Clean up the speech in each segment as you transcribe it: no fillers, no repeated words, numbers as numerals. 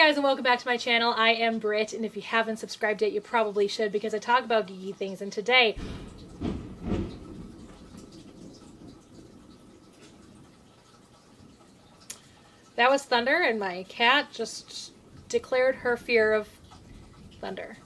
guys, and welcome back to my channel. I am Britt, and if you haven't subscribed yet, you probably should because I talk about geeky things. And today, that was thunder, and my cat just declared her fear of thunder.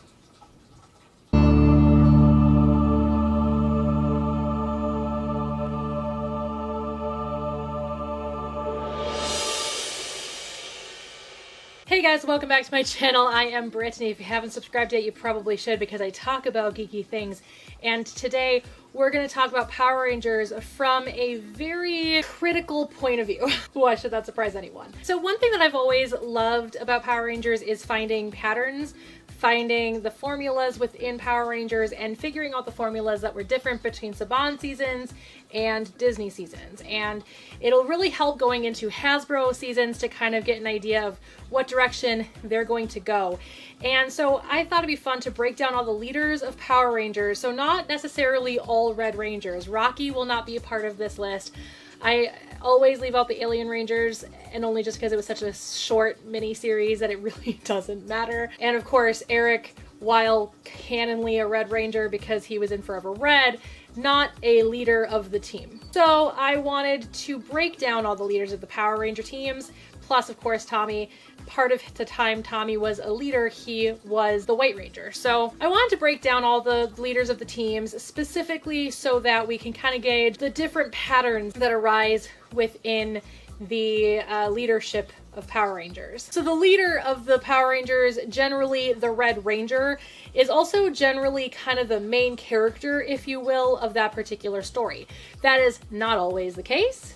Hey guys, welcome back to my channel. I am Britt, and if you haven't subscribed yet, you probably should because I talk about geeky things. And today we're going to talk about Power Rangers from a very critical point of view. Why should that surprise anyone? So one thing that I've always loved about Power Rangers is finding patterns, finding the formulas within Power Rangers, and figuring out the formulas that were different between Saban seasons and Disney seasons. And it'll really help going into Hasbro seasons to kind of get an idea of what direction they're going to go. And so I thought it'd be fun to break down all the leaders of Power Rangers. So not necessarily all Red Rangers. Rocky will not be a part of this list. I always leave out the Alien Rangers, and only just because it was such a short mini series that it really doesn't matter. And of course, Eric, while canonly a Red Ranger because he was in Forever Red, not a leader of the team. So I wanted to break down all the leaders of the Power Ranger teams, plus of course Tommy. Part of the time Tommy was a leader, he was the White Ranger. So I wanted to break down all the leaders of the teams specifically so that we can kind of gauge the different patterns that arise within the leadership of Power Rangers. So the leader of the Power Rangers, generally the Red Ranger, is also generally kind of the main character, if you will, of that particular story. That is not always the case.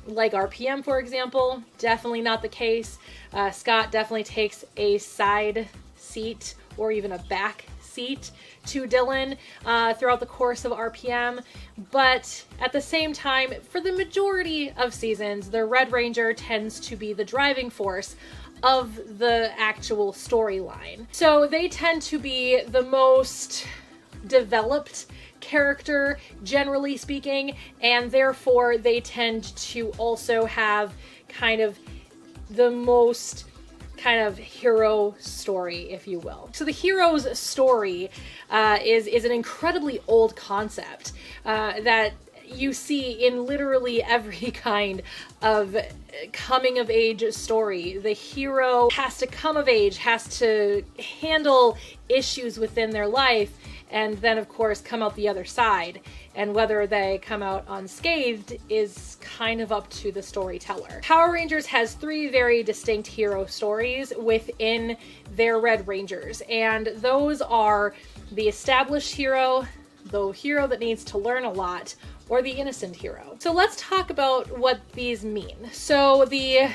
Like RPM, for example, definitely not the case. Scott definitely takes a side seat or even a back seat to Dylan throughout the course of RPM. But at the same time, for the majority of seasons, the Red Ranger tends to be the driving force of the actual storyline. So they tend to be the most developed character, generally speaking, and therefore they tend to also have kind of the most kind of hero story, if you will. So the hero's story is an incredibly old concept that you see in literally every kind of coming of age story. The hero has to come of age, has to handle issues within their life, and then of course come out the other side. And whether they come out unscathed is kind of up to the storyteller. Power Rangers has three very distinct hero stories within their Red Rangers, and those are the established hero, the hero that needs to learn a lot, or the innocent hero. So let's talk about what these mean. So the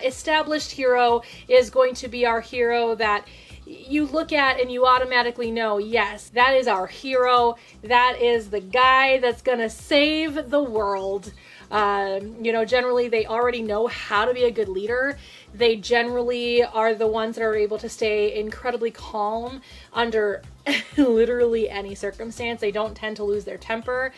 established hero is going to be our hero that you look at and you automatically know, yes, that is our hero. That is the guy that's gonna save the world. You know, generally they already know how to be a good leader. They generally are the ones that are able to stay incredibly calm under literally any circumstance. They don't tend to lose their temper.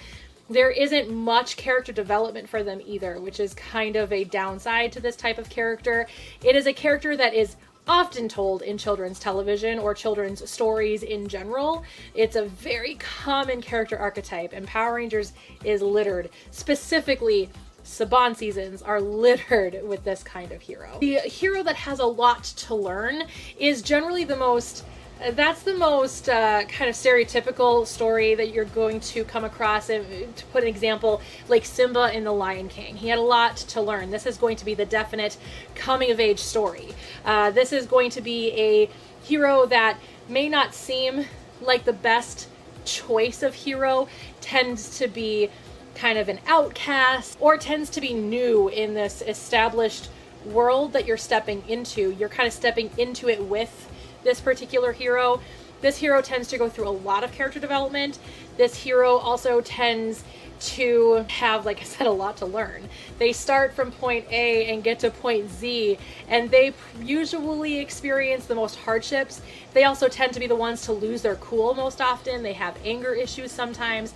There isn't much character development for them either, which is kind of a downside to this type of character. It is a character that is often told in children's television or children's stories in general. It's a very common character archetype, and Power Rangers is littered. Specifically, Saban seasons are littered with this kind of hero. The hero that has a lot to learn is generally the most kind of stereotypical story that you're going to come across. And to put an example, like Simba in The Lion King, he had a lot to learn. This is going to be the definite coming of age story. This is going to be a hero that may not seem like the best choice of hero, tends to be kind of an outcast, or tends to be new in this established world that you're stepping into. You're kind of stepping into it with this particular hero. This hero tends to go through a lot of character development. This hero also tends to have, like I said, a lot to learn. They start from point A and get to point Z, and they usually experience the most hardships. They also tend to be the ones to lose their cool most often. They have anger issues sometimes.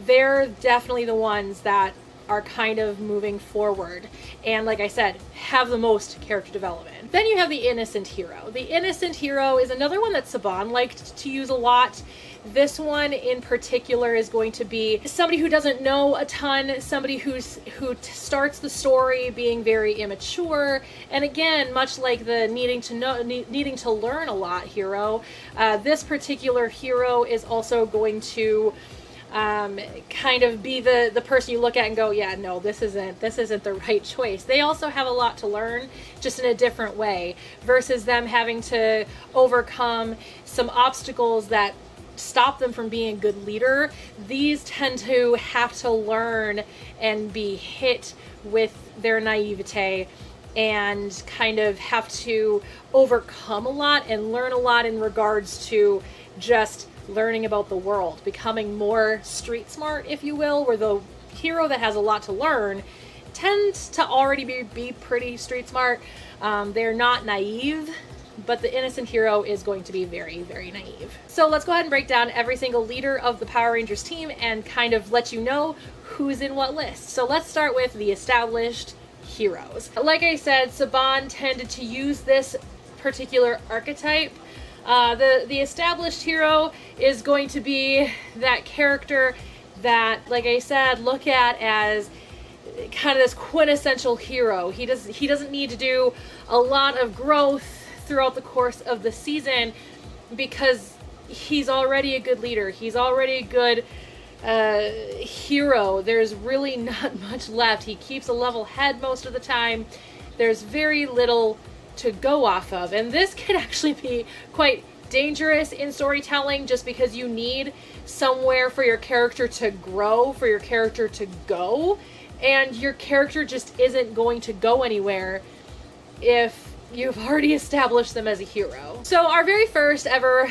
They're definitely the ones that are kind of moving forward and, like I said, have the most character development. Then you have the innocent hero. The innocent hero is another one that Saban liked to use a lot. This one in particular is going to be somebody who doesn't know a ton, somebody who starts the story being very immature, and again, much like the needing to learn a lot hero, this particular hero is also going to kind of be the person you look at and go, yeah, no, this isn't the right choice. They also have a lot to learn, just in a different way, versus them having to overcome some obstacles that stop them from being a good leader. These tend to have to learn and be hit with their naivete and kind of have to overcome a lot and learn a lot in regards to just learning about the world, becoming more street smart, if you will, where the hero that has a lot to learn tends to already be pretty street smart. They're not naive, but the innocent hero is going to be very, very naive. So let's go ahead and break down every single leader of the Power Rangers team and kind of let you know who's in what list. So let's start with the established heroes. Like I said, Saban tended to use this particular archetype. The established hero is going to be that character that, like I said, look at as kind of this quintessential hero. He doesn't need to do a lot of growth throughout the course of the season because he's already a good leader. He's already a good hero. There's really not much left. He keeps a level head most of the time. There's very little to go off of, and this can actually be quite dangerous in storytelling just because you need somewhere for your character to grow, for your character to go, and your character just isn't going to go anywhere if you've already established them as a hero. So our very first ever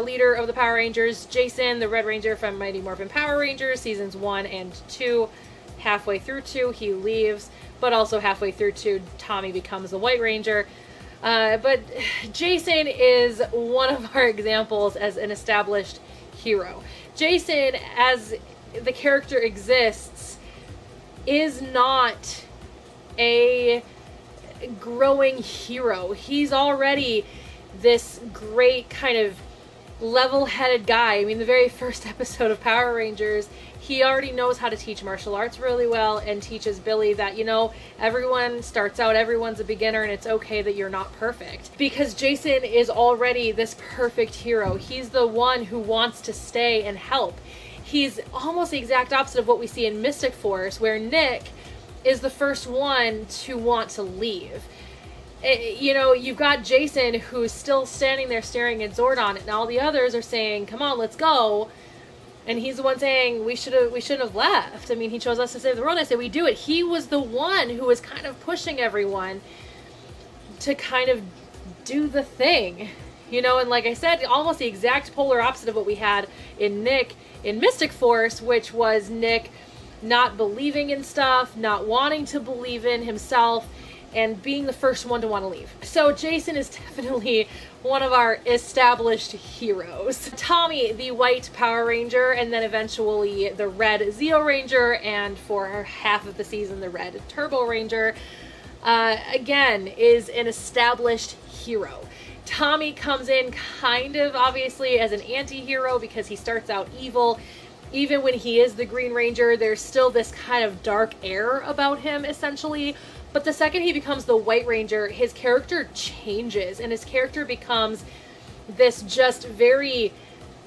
leader of the Power Rangers, Jason, the Red Ranger from Mighty Morphin Power Rangers, seasons 1 and 2. Halfway through 2, he leaves, but also halfway through 2, Tommy becomes the White Ranger. But Jason is one of our examples as an established hero. Jason, as the character exists, is not a growing hero. He's already this great kind of level-headed guy. I mean, the very first episode of Power Rangers, he already knows how to teach martial arts really well and teaches Billy that, you know, everyone starts out, everyone's a beginner, and it's okay that you're not perfect. Because Jason is already this perfect hero. He's the one who wants to stay and help. He's almost the exact opposite of what we see in Mystic Force, where Nick is the first one to want to leave. You know, you've got Jason who's still standing there staring at Zordon, and all the others are saying, come on, let's go. And he's the one saying, we shouldn't have left. I mean, he chose us to save the world. I said, we do it. He was the one who was kind of pushing everyone to kind of do the thing. You know, and like I said, almost the exact polar opposite of what we had in Nick in Mystic Force, which was Nick not believing in stuff, not wanting to believe in himself, and being the first one to want to leave. So Jason is definitely one of our established heroes. Tommy, the White Power Ranger, and then eventually the Red Zeo Ranger, and for half of the season, the Red Turbo Ranger, again, is an established hero. Tommy comes in kind of obviously as an anti-hero because he starts out evil. Even when he is the Green Ranger, there's still this kind of dark air about him, essentially. But the second he becomes the White Ranger, his character changes, and his character becomes this just very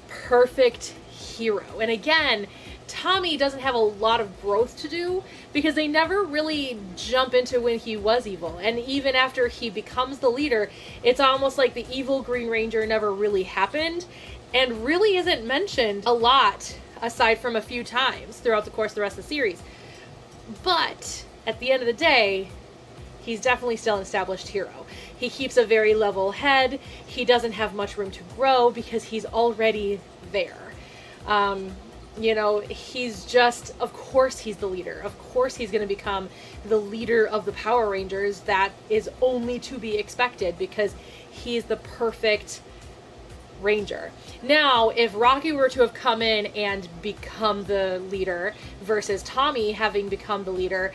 perfect hero. And again, Tommy doesn't have a lot of growth to do because they never really jump into when he was evil. And even after he becomes the leader, it's almost like the evil Green Ranger never really happened and really isn't mentioned a lot aside from a few times throughout the course of the rest of the series. But at the end of the day, he's definitely still an established hero. He keeps a very level head. He doesn't have much room to grow because he's already there. You know, he's just, of course he's the leader. Of course he's going to become the leader of the Power Rangers. That is only to be expected because he's the perfect Ranger. Now, if Rocky were to have come in and become the leader versus Tommy having become the leader,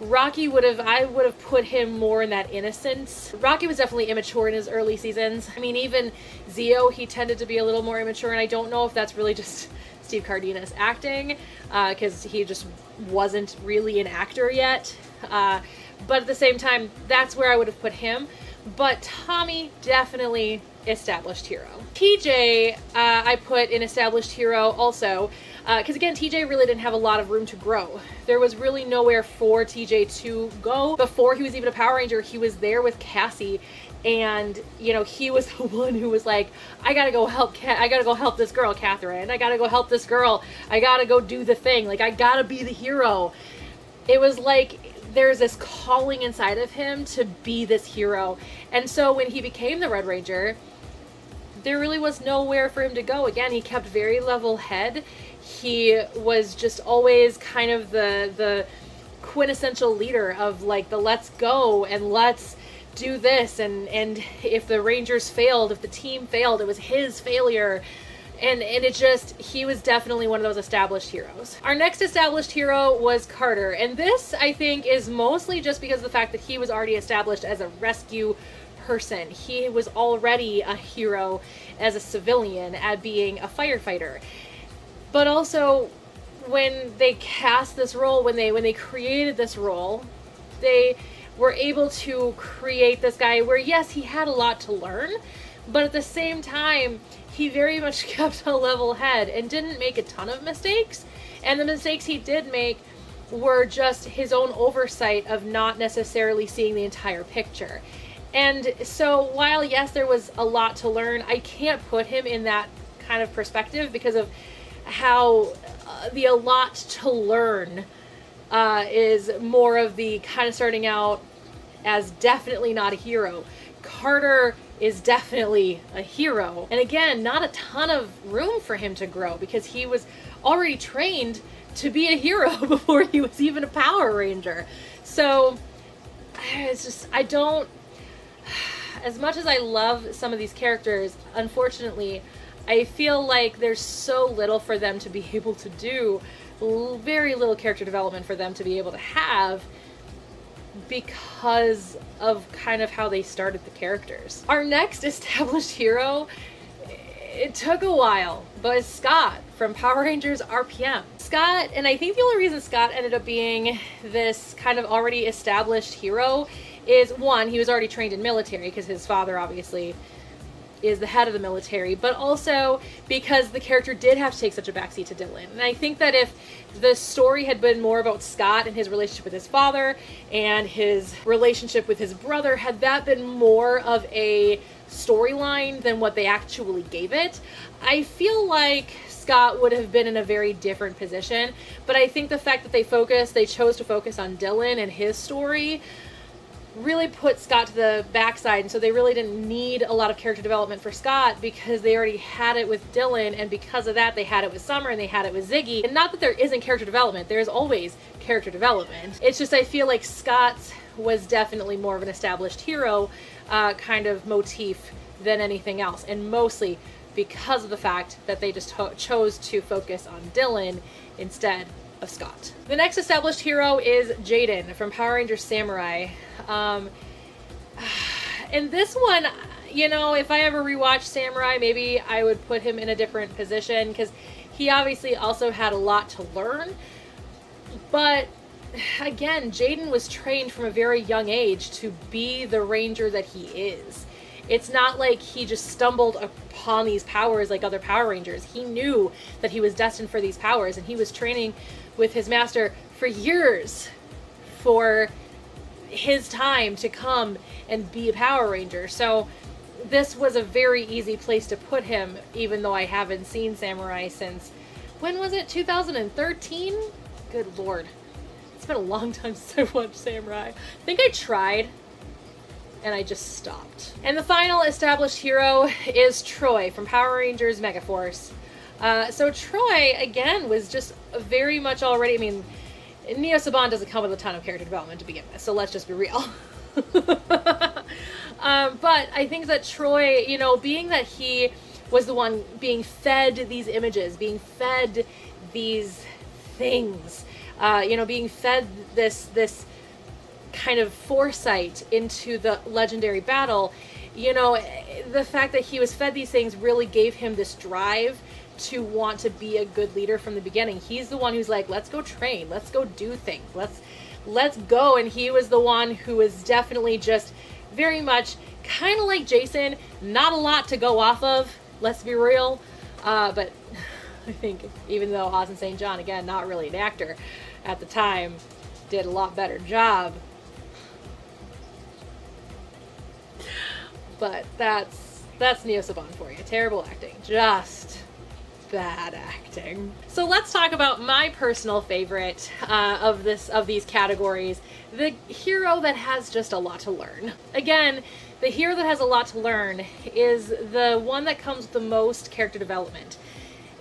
I would have put him more in that innocence. Rocky was definitely immature in his early seasons. I mean, even Zio, he tended to be a little more immature, and I don't know if that's really just Steve Cardenas acting, because he just wasn't really an actor yet. But at the same time, that's where I would have put him. But Tommy, definitely established hero. TJ, I put in established hero also, because again, TJ really didn't have a lot of room to grow. There was really nowhere for TJ to go. Before he was even a Power Ranger, he was there with Cassie, and you know, he was the one who was like, I gotta go help this girl, Catherine. I gotta go help this girl. I gotta go do the thing. Like, I gotta be the hero. It was like there's this calling inside of him to be this hero. And so when he became the Red Ranger, there really was nowhere for him to go. Again, he kept very level head. He was just always kind of the quintessential leader of like the let's go and let's do this, and if the Rangers failed, if the team failed, it was his failure. And it just, he was definitely one of those established heroes. Our next established hero was Carter. And this, I think, is mostly just because of the fact that he was already established as a rescue person. He was already a hero as a civilian at being a firefighter. But also, when they cast this role, when they created this role, they were able to create this guy where, yes, he had a lot to learn, but at the same time, he very much kept a level head and didn't make a ton of mistakes. And the mistakes he did make were just his own oversight of not necessarily seeing the entire picture. And so while, yes, there was a lot to learn, I can't put him in that kind of perspective because of how the a lot to learn is more of the kind of starting out as definitely not a hero. Carter is definitely a hero. And again, not a ton of room for him to grow because he was already trained to be a hero before he was even a Power Ranger. So it's just, I don't, as much as I love some of these characters, unfortunately, I feel like there's so little for them to be able to do, very little character development for them to be able to have, because of kind of how they started the characters. Our next established hero, it took a while, but it's Scott from Power Rangers RPM. Scott, and I think the only reason Scott ended up being this kind of already established hero is, one, he was already trained in military because his father obviously is the head of the military, but also because the character did have to take such a backseat to Dylan. And I think that if the story had been more about Scott and his relationship with his father and his relationship with his brother, had that been more of a storyline than what they actually gave it, I feel like Scott would have been in a very different position. But I think the fact that they chose to focus on Dylan and his story really put Scott to the backside, and so they really didn't need a lot of character development for Scott because they already had it with Dylan, and because of that they had it with Summer and they had it with Ziggy. And not that there isn't character development, there's always character development. It's just I feel like Scott's was definitely more of an established hero kind of motif than anything else, and mostly because of the fact that they just chose to focus on Dylan instead of Scott. The next established hero is Jaden from Power Rangers Samurai. And this one, you know, if I ever rewatch Samurai, maybe I would put him in a different position because he obviously also had a lot to learn. But again, Jaden was trained from a very young age to be the ranger that he is. It's not like he just stumbled upon these powers like other Power Rangers. He knew that he was destined for these powers, and he was training with his master for years for his time to come and be a Power Ranger. So this was a very easy place to put him, even though I haven't seen Samurai since, when was it, 2013? Good Lord. It's been a long time since I watched Samurai. I think I tried, and I just stopped. And the final established hero is Troy from Power Rangers Megaforce. So Troy, again, was just very much already, I mean, Neo Saban doesn't come with a ton of character development to begin with, so let's just be real. But I think that Troy, you know, being that he was the one being fed these images, being fed these things, being fed this kind of foresight into the legendary battle. The fact that he was fed these things really gave him this drive to want to be a good leader from the beginning. He's the one who's like, let's go train, let's go do things, let's go. And he was the one who was definitely just very much kind of like Jason, not a lot to go off of, let's be real. But I think even though Austin St. John, again, not really an actor at the time, did a lot better job. But that's Neo Saban for you. Terrible acting. Just bad acting. So let's talk about my personal favorite of these categories. The hero that has just a lot to learn. Again, the hero that has a lot to learn is the one that comes with the most character development.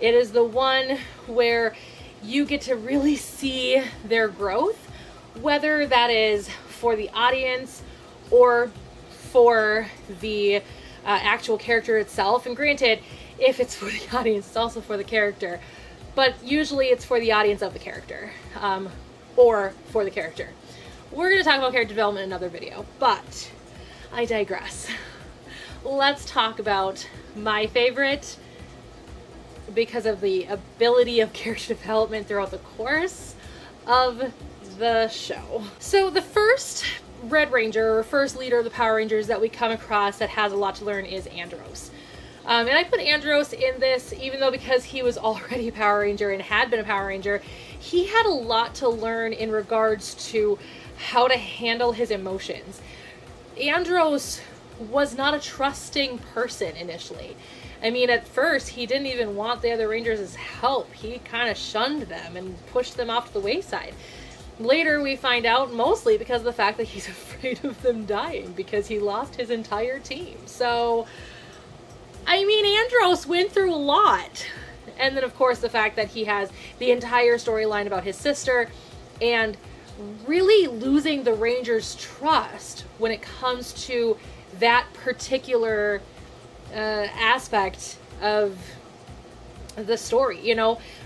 It is the one where you get to really see their growth, whether that is for the audience or for the actual character itself. And granted, if it's for the audience, it's also for the character, but usually it's for the audience of the character, or for the character. We're going to talk about character development in another video, but I digress. Let's talk about my favorite, because of the ability of character development throughout the course of the show. So the first Red Ranger, or first leader of the Power Rangers that we come across that has a lot to learn, is Andros. And I put Andros in this even though, because he was already a Power Ranger and had been a Power Ranger, he had a lot to learn in regards to how to handle his emotions. Andros was not a trusting person initially. I mean, at first, he didn't even want the other Rangers' help. He kind of shunned them and pushed them off to the wayside. Later, we find out mostly because of the fact that he's afraid of them dying, because he lost his entire team. So, I mean, Andros went through a lot. And then, of course, the fact that he has the entire storyline about his sister and really losing the Rangers' trust when it comes to that particular aspect of the story.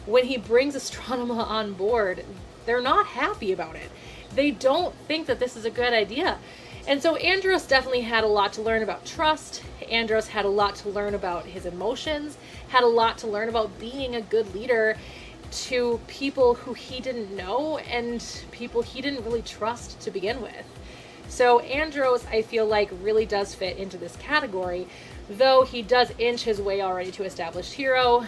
When he brings Astronema on board, they're not happy about it. They don't think that this is a good idea. And so Andros definitely had a lot to learn about trust. Andros had a lot to learn about his emotions, had a lot to learn about being a good leader to people who he didn't know and people he didn't really trust to begin with. So Andros, I feel like, really does fit into this category, though he does inch his way already to established hero.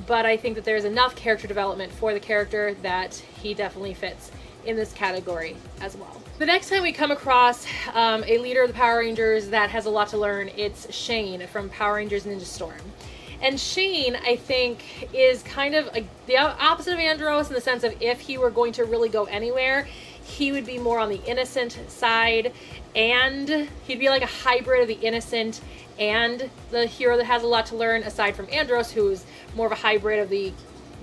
But I think that there's enough character development for the character that he definitely fits in this category as well. The next time we come across a leader of the Power Rangers that has a lot to learn, it's Shane from Power Rangers Ninja Storm. And Shane, I think, is kind of the opposite of Andros in the sense of, if he were going to really go anywhere, he would be more on the innocent side, and he'd be like a hybrid of the innocent and the hero that has a lot to learn, aside from Andros, who's more of a hybrid of the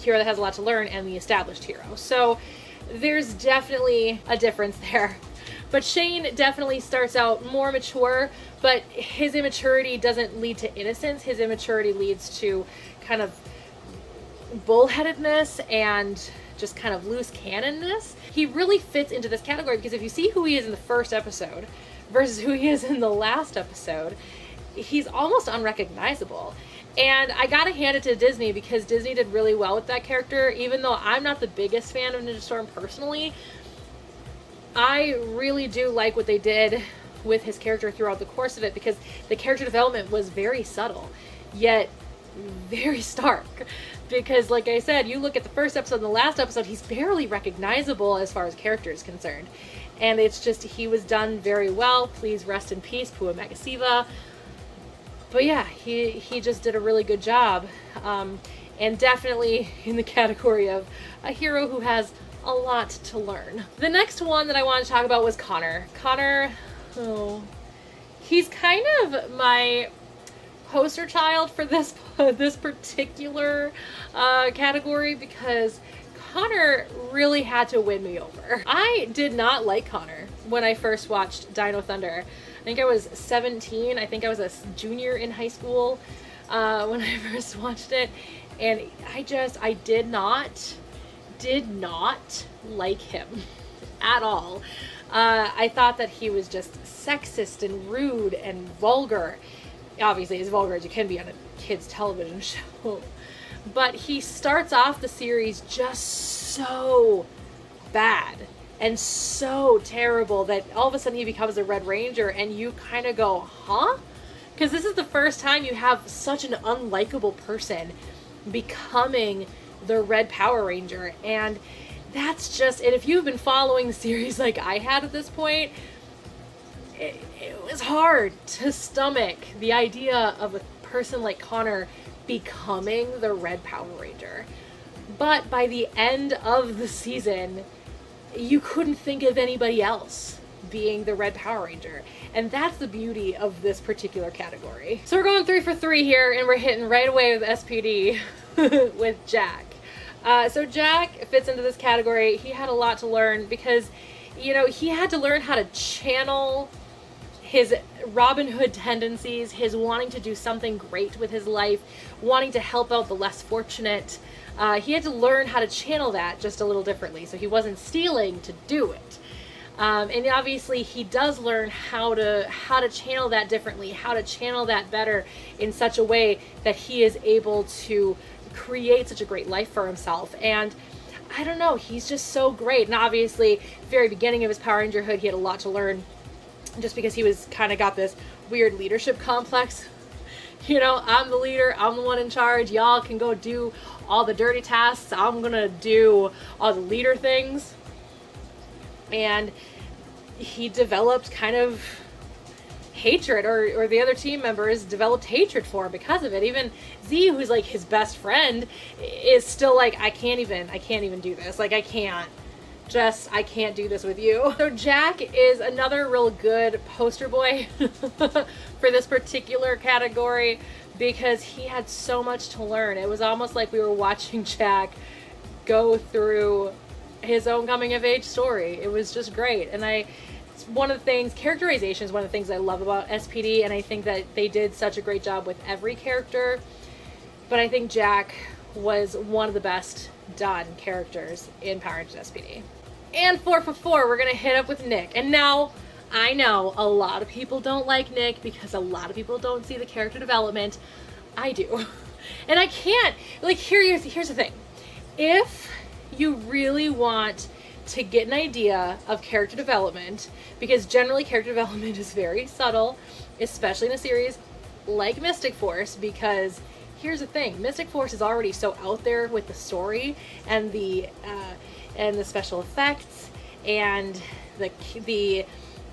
hero that has a lot to learn and the established hero. So there's definitely a difference there. But Shane definitely starts out more mature, but his immaturity doesn't lead to innocence. His immaturity leads to kind of bullheadedness and just kind of loose cannonness. He really fits into this category because if you see who he is in the first episode versus who he is in the last episode, he's almost unrecognizable. And I gotta hand it to Disney, because Disney did really well with that character. Even though I'm not the biggest fan of Ninja Storm personally, I really do like what they did with his character throughout the course of it, because the character development was very subtle, yet very stark. Because like I said, you look at the first episode and the last episode, he's barely recognizable as far as character is concerned. And it's just, he was done very well. Please rest in peace, Pua Magasiva. But yeah, he just did a really good job. And definitely in the category of a hero who has a lot to learn. The next one that I wanted to talk about was Connor. Connor, he's kind of my poster child for this particular category, because Connor really had to win me over. I did not like Connor when I first watched Dino Thunder. I think I was 17. I think I was a junior in high school. when I first watched it, and I did not like him at all. I thought that he was just sexist and rude and vulgar. Obviously, as vulgar as you can be on a kids' television show. But he starts off the series just so bad and so terrible that all of a sudden he becomes a Red Ranger, and you kind of go, huh? Because this is the first time you have such an unlikable person becoming the Red Power Ranger. And that's just, and if you've been following the series like I had at this point, it was hard to stomach the idea of a person like Connor becoming the Red Power Ranger. But by the end of the season, you couldn't think of anybody else being the Red Power Ranger. And that's the beauty of this particular category. So we're going 3 for 3 here, and we're hitting right away with SPD with Jack. So Jack fits into this category. He had a lot to learn because, you know, he had to learn how to channel his Robin Hood tendencies, his wanting to do something great with his life, wanting to help out the less fortunate. He had to learn how to channel that just a little differently, so he wasn't stealing to do it. And obviously he does learn how to channel that differently, how to channel that better in such a way that he is able to create such a great life for himself. And I don't know, he's just so great. And obviously, very beginning of his Power Ranger hood, he had a lot to learn, just because he was kind of got this weird leadership complex. You know, I'm the leader, I'm the one in charge, y'all can go do all the dirty tasks, I'm gonna do all the leader things. And he developed kind of hatred, or the other team members developed hatred for him because of it. Even Z, who's like his best friend, is still like, I can't even do this. Like, I can't do this with you. So Jack is another real good poster boy for this particular category because he had so much to learn. It was almost like we were watching Jack go through his own coming of age story. It was just great. And it's one of the things, characterization is one of the things I love about SPD, and I think that they did such a great job with every character. But I think Jack was one of the best done characters in Power Rangers SPD. And 4 for 4, we're gonna hit up with Nick. And now, I know a lot of people don't like Nick because a lot of people don't see the character development. I do. And I can't, like, here's the thing. If you really want to get an idea of character development, because generally character development is very subtle, especially in a series like Mystic Force, because here's the thing, Mystic Force is already so out there with the story and the special effects and the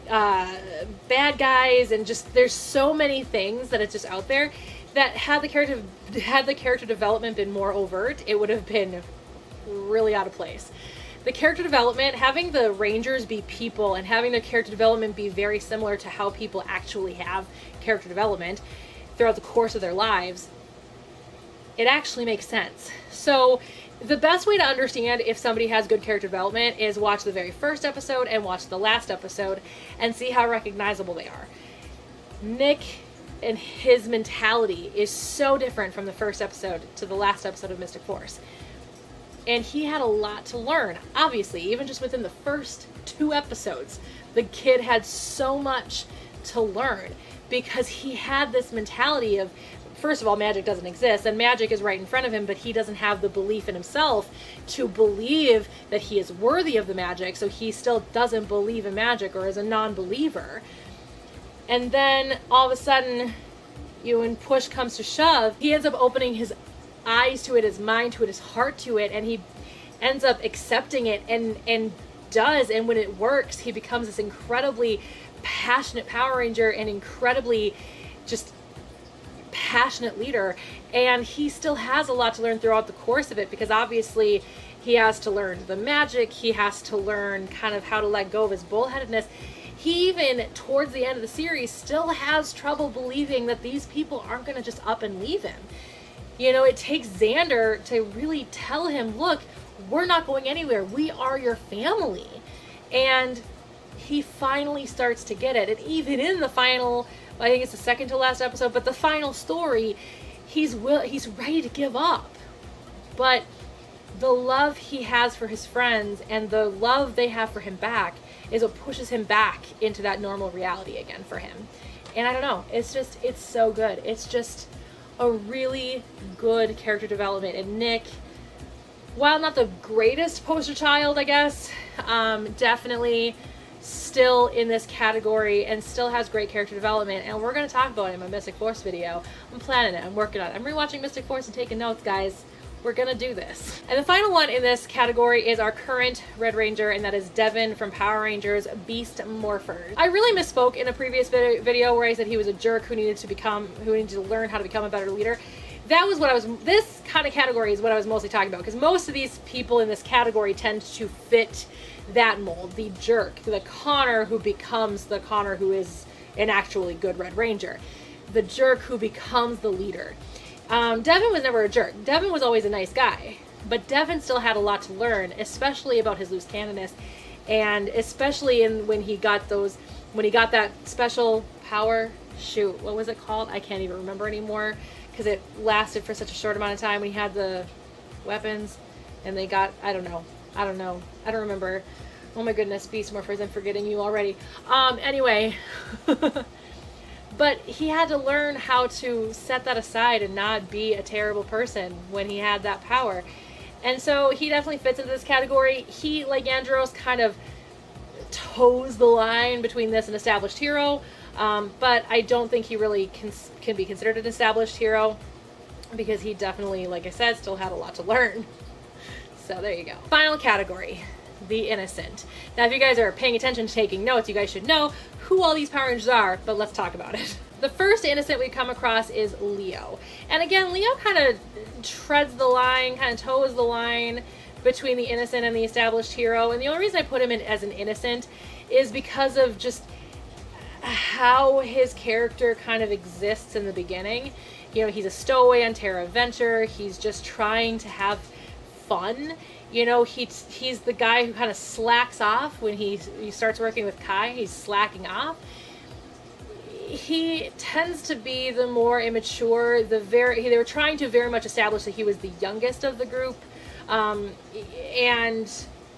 bad guys, and just there's so many things that it's just out there that had the character development been more overt, it would have been really out of place. The character development, having the Rangers be people and having their character development be very similar to how people actually have character development throughout the course of their lives, it actually makes sense. So the best way to understand if somebody has good character development is watch the very first episode and watch the last episode and see how recognizable they are. Nick and his mentality is so different from the first episode to the last episode of Mystic Force. And he had a lot to learn, obviously, even just within the first 2 episodes. The kid had so much to learn because he had this mentality of, first of all, magic doesn't exist, and magic is right in front of him, but he doesn't have the belief in himself to believe that he is worthy of the magic, so he still doesn't believe in magic or is a non-believer. And then all of a sudden, when push comes to shove, he ends up opening his eyes to it, his mind to it, his heart to it, and he ends up accepting it and does, and when it works, he becomes this incredibly passionate Power Ranger and incredibly just passionate leader. And he still has a lot to learn throughout the course of it, because obviously he has to learn the magic, he has to learn kind of how to let go of his bullheadedness. He even, towards the end of the series, still has trouble believing that these people aren't going to just up and leave him. You know, it takes Xander to really tell him, look, we're not going anywhere. We are your family. And he finally starts to get it. And even in the final, I think it's the second to last episode, but the final story, he's ready to give up. But the love he has for his friends and the love they have for him back is what pushes him back into that normal reality again for him. And I don't know, it's so good. It's just a really good character development. And Nick, while not the greatest poster child, I guess, definitely still in this category and still has great character development. And we're going to talk about it in my Mystic Force video. I'm planning it. I'm working on it. I'm rewatching Mystic Force and taking notes, guys. We're gonna do this. And the final one in this category is our current Red Ranger, and that is Devin from Power Rangers Beast Morphers. I really misspoke in a previous video where I said he was a jerk who needed to learn how to become a better leader. That was what this kind of category is what I was mostly talking about, because most of these people in this category tend to fit that mold. The jerk, the Connor who becomes the Connor who is an actually good Red Ranger. The jerk who becomes the leader. Devin was never a jerk. Devin was always a nice guy, but Devin still had a lot to learn, especially about his loose cannonness, and especially when he got that special power. Shoot, what was it called? I can't even remember anymore because it lasted for such a short amount of time when he had the weapons, and they got, I don't remember. Oh my goodness, Beast Morphers, I'm forgetting you already. Anyway. But he had to learn how to set that aside and not be a terrible person when he had that power. And so he definitely fits into this category. He, like Andros, kind of toes the line between this and established hero. But I don't think he really can be considered an established hero, because he definitely, like I said, still had a lot to learn. So there you go. Final category, the innocent. Now, if you guys are paying attention to taking notes, you guys should know who all these Power Rangers are, but let's talk about it. The first innocent we come across is Leo. And again, Leo kind of treads the line, kind of toes the line between the innocent and the established hero. And the only reason I put him in as an innocent is because of just how his character kind of exists in the beginning. You know, he's a stowaway on Terra Venture. He's just trying to have fun. You know, he's the guy who kind of slacks off when he starts working with Kai. He's slacking off. He tends to be the more immature. They were trying to very much establish that he was the youngest of the group, and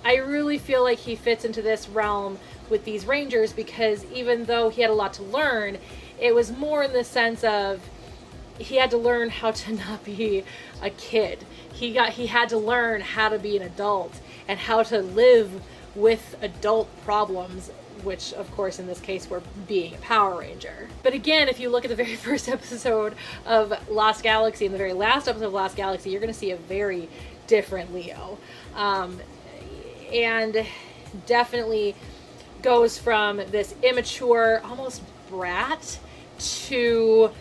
I really feel like he fits into this realm with these Rangers, because even though he had a lot to learn, it was more in the sense of he had to learn how to not be a kid. He had to learn how to be an adult and how to live with adult problems, which of course in this case were being a Power Ranger. But again, if you look at the very first episode of Lost Galaxy and the very last episode of Lost Galaxy, you're going to see a very different Leo. And definitely goes from this immature, almost brat, to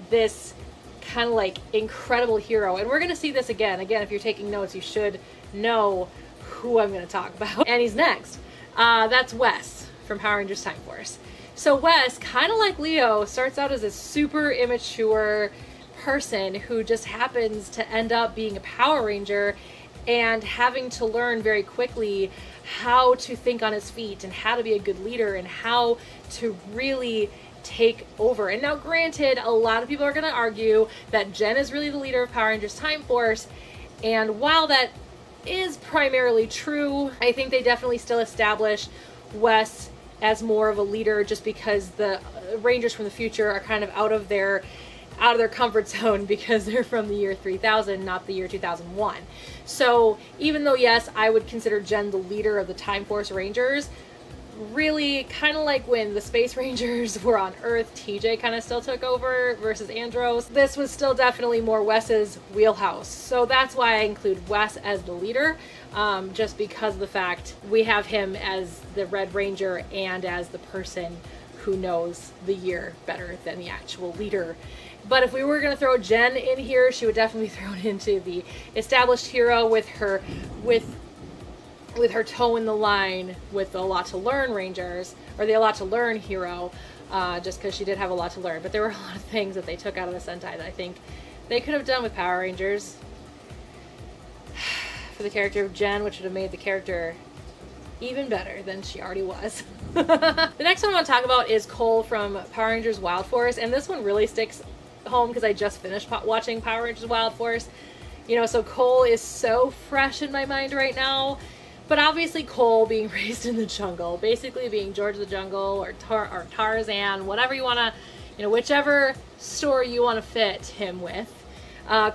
this kind of like incredible hero. And we're going to see this again. Again, if you're taking notes, you should know who I'm going to talk about. And he's next. That's Wes from Power Rangers Time Force. So Wes, kind of like Leo, starts out as a super immature person who just happens to end up being a Power Ranger and having to learn very quickly how to think on his feet and how to be a good leader and how to really take over. And now granted, a lot of people are going to argue that Jen is really the leader of Power Rangers Time Force, and while that is primarily true, I think they definitely still establish Wes as more of a leader, just because the Rangers from the future are kind of out of their comfort zone because they're from the year 3000, not the year 2001. So even though, yes, I would consider Jen the leader of the Time Force Rangers, really kind of like when the Space Rangers were on Earth, TJ kind of still took over versus Andros. This was still definitely more Wes's wheelhouse. So that's why I include Wes as the leader, just because of the fact we have him as the Red Ranger and as the person who knows the year better than the actual leader. But if we were going to throw Jen in here, she would definitely be thrown into the established hero with her toe in the line with the A Lot to Learn Rangers, or the A Lot to Learn hero, just because she did have a lot to learn. But there were a lot of things that they took out of the Sentai that I think they could have done with Power Rangers for the character of Jen, which would have made the character even better than she already was. The next one I want to talk about is Cole from Power Rangers Wild Force, and this one really sticks home because I just finished watching Power Rangers Wild Force. You know, so Cole is so fresh in my mind right now. But obviously Cole being raised in the jungle, basically being George of the Jungle or Tarzan, whatever you want to, you know, whichever story you want to fit him with.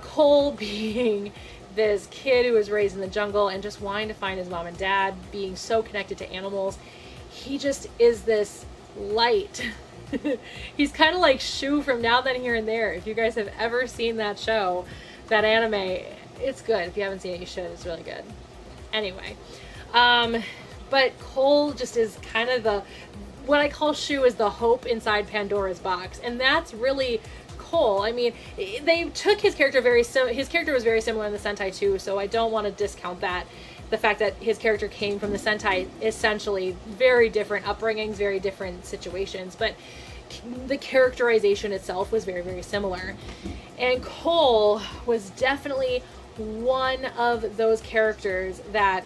Cole being this kid who was raised in the jungle and just wanting to find his mom and dad, being so connected to animals. He just is this light. He's kind of like Shu from Now Then Here and There. If you guys have ever seen that show, that anime, it's good. If you haven't seen it, you should. It's really good. Anyway, but Cole just is kind of what I call Shu is the hope inside Pandora's box, and that's really Cole. I mean, they took his character his character was very similar in the Sentai too, so I don't want to discount that. The fact that his character came from the Sentai, essentially very different upbringings, very different situations, but the characterization itself was very, very similar. And Cole was definitely one of those characters that,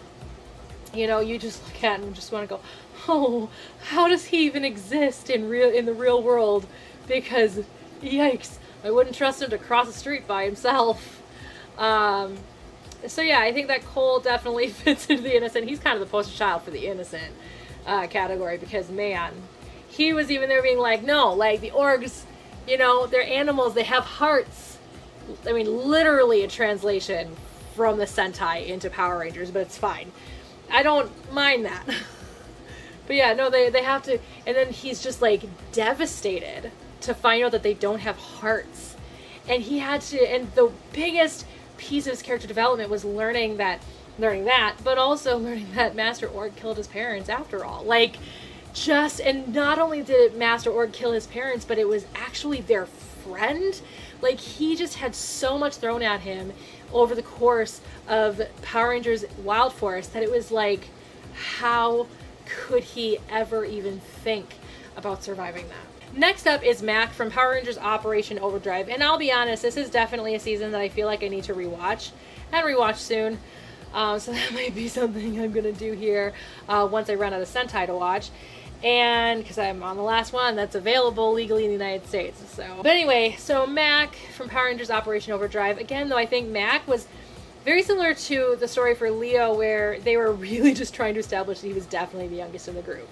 you know, you just look at and just want to go, oh, how does he even exist in the real world? Because yikes, I wouldn't trust him to cross the street by himself. So yeah, I think that Cole definitely fits into the innocent. He's kind of the poster child for the innocent category, because man, he was even there being like, no, like the orgs, you know, they're animals, they have hearts. I mean, literally a translation from the Sentai into Power Rangers, but it's fine. I don't mind that. But yeah, no, they have to, and then he's just like devastated to find out that they don't have hearts. And he had to, and the biggest piece of his character development was learning that, but also learning that Master Org killed his parents after all. Like, just, and not only did Master Org kill his parents, but it was actually their friend. Like, he just had so much thrown at him over the course of Power Rangers Wild Force that it was like, how could he ever even think about surviving that? Next up is Mac from Power Rangers Operation Overdrive, and I'll be honest, this is definitely a season that I feel like I need to rewatch, and rewatch soon. So that might be something I'm gonna do here once I run out of Sentai to watch, and because I'm on the last one that's available legally in the United States. So, but anyway, so Mac from Power Rangers Operation Overdrive. Again, though, I think Mac was very similar to the story for Leo, where they were really just trying to establish that he was definitely the youngest in the group.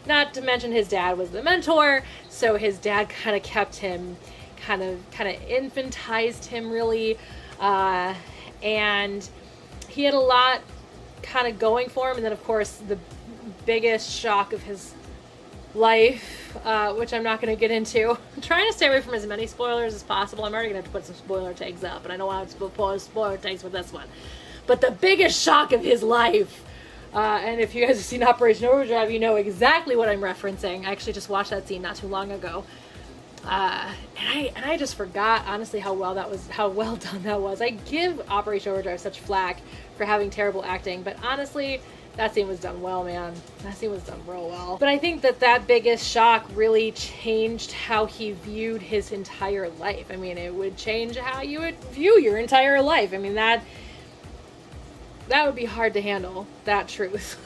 Not to mention his dad was the mentor, so his dad kind of kept him, kind of infantized him really, and he had a lot kind of going for him. And then of course the biggest shock of his life, which I'm not going to get into. I'm trying to stay away from as many spoilers as possible. I'm already going to have to put some spoiler tags up, and I don't want to put spoiler tags with this one. But the biggest shock of his life, and if you guys have seen Operation Overdrive, you know exactly what I'm referencing. I actually just watched that scene not too long ago. And I just forgot, honestly, how well done that was. I give Operation Overdrive such flack for having terrible acting, but honestly, that scene was done well, man. That scene was done real well. But I think that biggest shock really changed how he viewed his entire life. I mean, it would change how you would view your entire life. I mean, that would be hard to handle, that truth.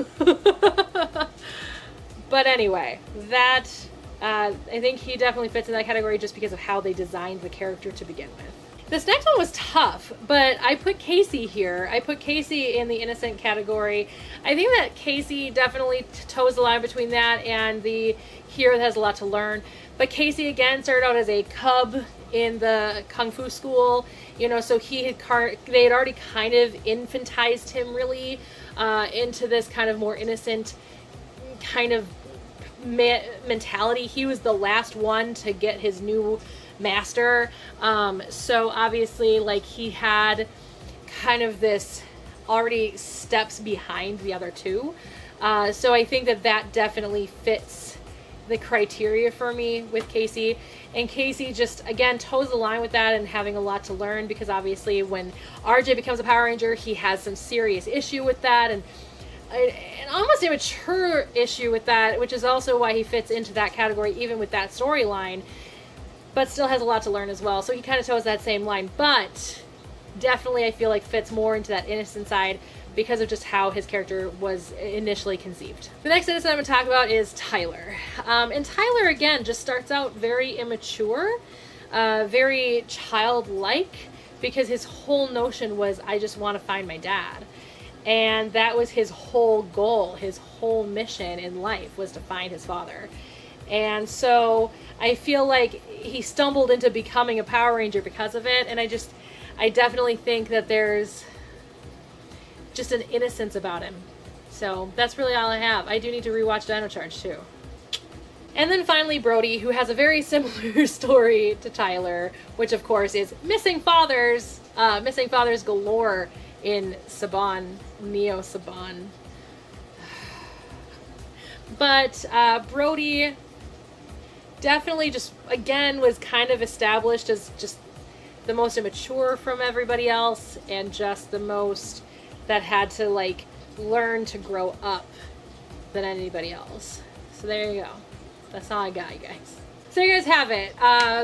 But anyway, I think he definitely fits in that category just because of how they designed the character to begin with. This next one was tough, but I put Casey here. I put Casey in the innocent category. I think that Casey definitely toes the line between that and the hero that has a lot to learn. But Casey, again, started out as a cub in the Kung Fu school, you know, so they had already kind of infantized him really into this kind of more innocent kind of mentality. He was the last one to get his new master, so obviously, like, he had kind of this already steps behind the other two, so I think that definitely fits the criteria for me with Casey. And Casey just, again, toes the line with that and having a lot to learn, because obviously when RJ becomes a Power Ranger, he has some serious issue with that, and an almost immature issue with that, which is also why he fits into that category even with that storyline, but still has a lot to learn as well. So he kind of toes that same line, but definitely I feel like fits more into that innocent side because of just how his character was initially conceived. The next innocent I'm going to talk about is Tyler. And Tyler, again, just starts out very immature. very childlike, because his whole notion was, I just want to find my dad. And that was his whole goal, his whole mission in life was to find his father. And so I feel like he stumbled into becoming a Power Ranger because of it. And I definitely think that there's just an innocence about him. So that's really all I have. I do need to rewatch Dino Charge too. And then finally Brody, who has a very similar story to Tyler, which of course is missing fathers galore in Saban, Neo Saban. But Brody definitely just, again, was kind of established as just the most immature from everybody else, and just the most that had to like learn to grow up than anybody else. So there you go. That's all I got, you guys. So you guys have it.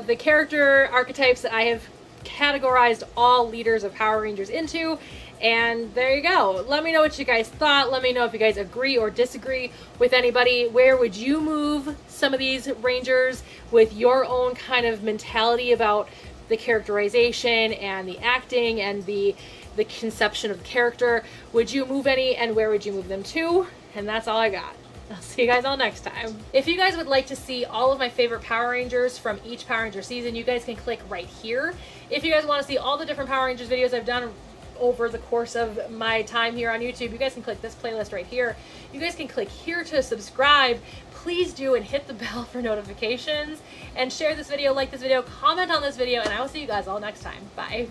The character archetypes that I have categorized all leaders of Power Rangers into. And there you go. Let me know what you guys thought. Let me know if you guys agree or disagree with anybody. Where would you move some of these Rangers with your own kind of mentality about the characterization and the acting and the conception of the character? Would you move any, and where would you move them to? And that's all I got. I'll see you guys all next time. If you guys would like to see all of my favorite Power Rangers from each Power Ranger season, you guys can click right here. If you guys want to see all the different Power Rangers videos I've done over the course of my time here on YouTube, you guys can click this playlist right here. You guys can click here to subscribe. Please do, and hit the bell for notifications, and share this video, like this video, comment on this video, and I will see you guys all next time. Bye.